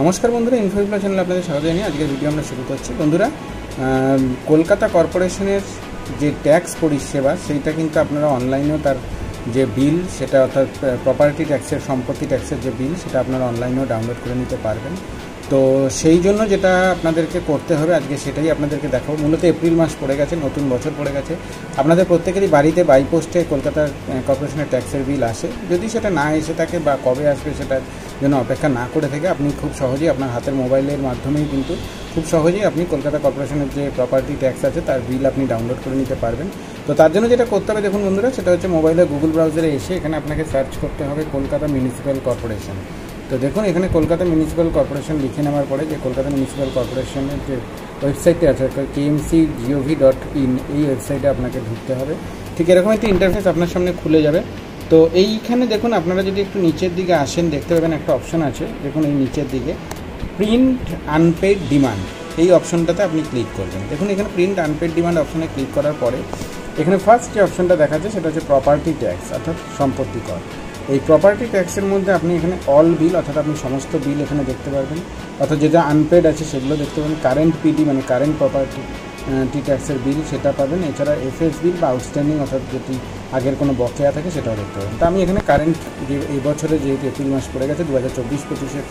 নমস্কার বন্ধুরা, ইনফোবিপ্লব চ্যানেলে আপনাদের স্বাগত জানিয়ে আজকের ভিডিও আমরা শুরু করছি। বন্ধুরা, কলকাতা কর্পোরেশনের যে ট্যাক্স পরিষেবা সেইটা কিন্তু আপনারা অনলাইনেও তার যে বিল সেটা অর্থাৎ প্রপার্টি ট্যাক্সের, সম্পত্তি ট্যাক্সের যে বিল সেটা আপনারা অনলাইনেও ডাউনলোড করে নিতে পারবেন। তো সেই জন্য যেটা আপনাদেরকে করতে হবে আজকে সেটাই আপনাদেরকে দেখাবো। মূলত এপ্রিল মাস পড়ে গেছে, নতুন বছর পড়ে গেছে, আপনাদের প্রত্যেকেরই বাড়িতে বাই পোস্টে কলকাতার কর্পোরেশনের ট্যাক্সের বিল আসে। যদি সেটা না এসে থাকে বা কবে আসবে সেটার জন্য অপেক্ষা না করে থেকে আপনি খুব সহজেই আপনার হাতের মোবাইলের মাধ্যমেই কিন্তু খুব সহজেই আপনি কলকাতা কর্পোরেশনের যে প্রপার্টি ট্যাক্স আছে তার বিল আপনি ডাউনলোড করে নিতে পারবেন। তো তার জন্য যেটা করতে হবে দেখুন বন্ধুরা, সেটা হচ্ছে মোবাইলে গুগল ব্রাউজারে এসে এখানে আপনাকে সার্চ করতে হবে কলকাতা মিউনিসিপ্যাল কর্পোরেশন। তো দেখুন এখানে কলকাতা মিউনিসিপ্যাল কর্পোরেশন লিখে নেওয়ার পরে যে কলকাতা মিউনিসিপ্যাল কর্পোরেশনের যে ওয়েবসাইটটি আছে kmcgov.in, এই ওয়েবসাইটে আপনাকে ঢুকতে হবে। ঠিক এরকম একটি ইন্টারফেস আপনার সামনে খুলে যাবে। তো এইখানে দেখুন আপনারা যদি একটু নিচের দিকে আসেন দেখতে পাবেন একটা অপশান আছে, দেখুন এই নিচের দিকে প্রিন্ট আনপেড ডিমান্ড, এই অপশনটাতে আপনি ক্লিক করবেন। দেখুন এখানে প্রিন্ট আনপেড ডিমান্ড অপশানে ক্লিক করার পরে এখানে ফার্স্ট যে অপশনটা দেখাচ্ছে সেটা হচ্ছে প্রপার্টি ট্যাক্স অর্থাৎ সম্পত্তি কর। এই প্রপার্টি ট্যাক্সের মধ্যে আপনি এখানে অল বিল অর্থাৎ আপনি সমস্ত বিল এখানে দেখতে পারবেন, অর্থাৎ যেটা আনপেড আছে সেগুলো দেখতে পাবেন। কারেন্ট পিডি মানে কারেন্ট প্রপার্টি ট্যাক্সের বিল সেটা পাবেন। এছাড়া এফএস বিল বা আউটস্ট্যান্ডিং অর্থাৎ যেটি আগের কোনো বকেয়া থাকে সেটাও দেখতে পাবেন। তো আমি এখানে কারেন্ট যে এই বছরে যেহেতু এপ্রিল মাস পড়ে গেছে 2024-25-এর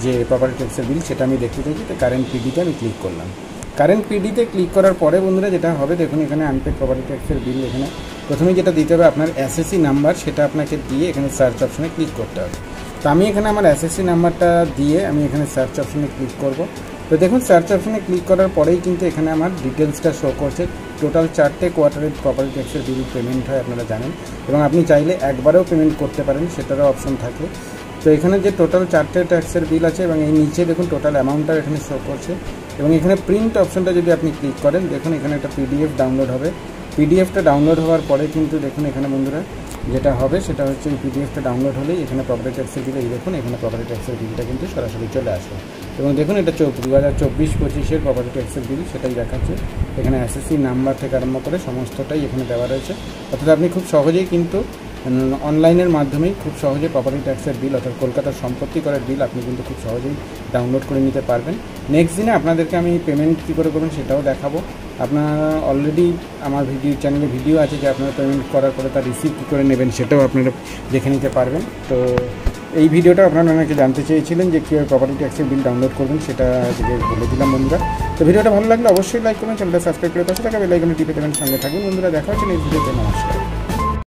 যে প্রপার্টি ট্যাক্সের বিল সেটা আমি দেখতে চাইছি। তো কারেন্ট পিডিতে আমি ক্লিক করলাম। কারেন্ট পিডিতে ক্লিক করার পরে বন্ধুরা যেটা হবে দেখুন এখানে আনপেড প্রপার্টি ট্যাক্সের বিল, এখানে প্রথমেই যেটা দিতে হবে আপনার এসএসসি নাম্বার, সেটা আপনাকে দিয়ে এখানে সার্চ অপশনে ক্লিক করতে হবে। তো আমি এখানে আমার এসএসসি নাম্বারটা দিয়ে আমি এখানে সার্চ অপশনে ক্লিক করব। তো দেখুন সার্চ অপশনে ক্লিক করার পরেই কিন্তু এখানে আমার ডিটেলসটা শো করছে। টোটাল 4টে কোয়ার্টারের প্রপার্টি ট্যাক্সের বিল পেমেন্ট হয় আপনারা জানেন, এবং আপনি চাইলে একবারেও পেমেন্ট করতে পারেন সেটারও অপশন থাকে। তো এখানে যে টোটাল 4টে ট্যাক্সের বিল আছে এবং এই নিচে দেখুন টোটাল অ্যামাউন্টটাও এখানে শো করছে। এবং এখানে প্রিন্ট অপশনটা যদি আপনি ক্লিক করেন দেখুন এখানে একটা পিডিএফ ডাউনলোড হবে। পিডিএফটা ডাউনলোড হওয়ার পরে কিন্তু দেখুন এখানে বন্ধুরা যেটা হবে সেটা হচ্ছে এই পিডিএফটা ডাউনলোড হলেই এখানে প্রপার্টি ট্যাক্সের বিল, এই দেখুন এখানে প্রপার্টি ট্যাক্সের বিলটা কিন্তু সরাসরি চলে আসবে। এবং দেখুন এটা 2024-25-এর প্রপার্টি ট্যাক্সের বিল সেটাই দেখাচ্ছে। এখানে এসএসসি নাম্বার থেকে আরম্ভ করে সমস্তটাই এখানে দেওয়া রয়েছে। অর্থাৎ আপনি খুব সহজেই কিন্তু অনলাইনের মাধ্যমেই খুব সহজে প্রপার্টি ট্যাক্সের বিল অর্থাৎ কলকাতার সম্পত্তি করের বিল আপনি কিন্তু খুব সহজেই ডাউনলোড করে নিতে পারবেন। নেক্সট দিনে আপনাদেরকে আমি পেমেন্ট কী করে করবেন সেটাও দেখাবো। আপনারা অলরেডি আমার চ্যানেলে ভিডিও আছে যে আপনারা পেমেন্ট করার পরে তার রিসিভ কী করে নেবেন সেটাও আপনারা দেখে নিতে পারবেন। তো এই ভিডিওটা আপনারা অনেকে জানতে চেয়েছিলেন যে কীভাবে প্রপার্টি ট্যাক্সের বিল ডাউনলোড করবেন, সেটা আজকে বলে দিলাম বন্ধুরা। তো ভিডিওটা ভালো লাগলে অবশ্যই লাইক করবেন, চ্যানেলটা সাবস্ক্রাইব করে পাশে থাকা বেল আইকনে টিপে দেবেন, সঙ্গে থাকুন বন্ধুরা। দেখা হচ্ছে নেক্সট ভিডিওতে। নমস্কার।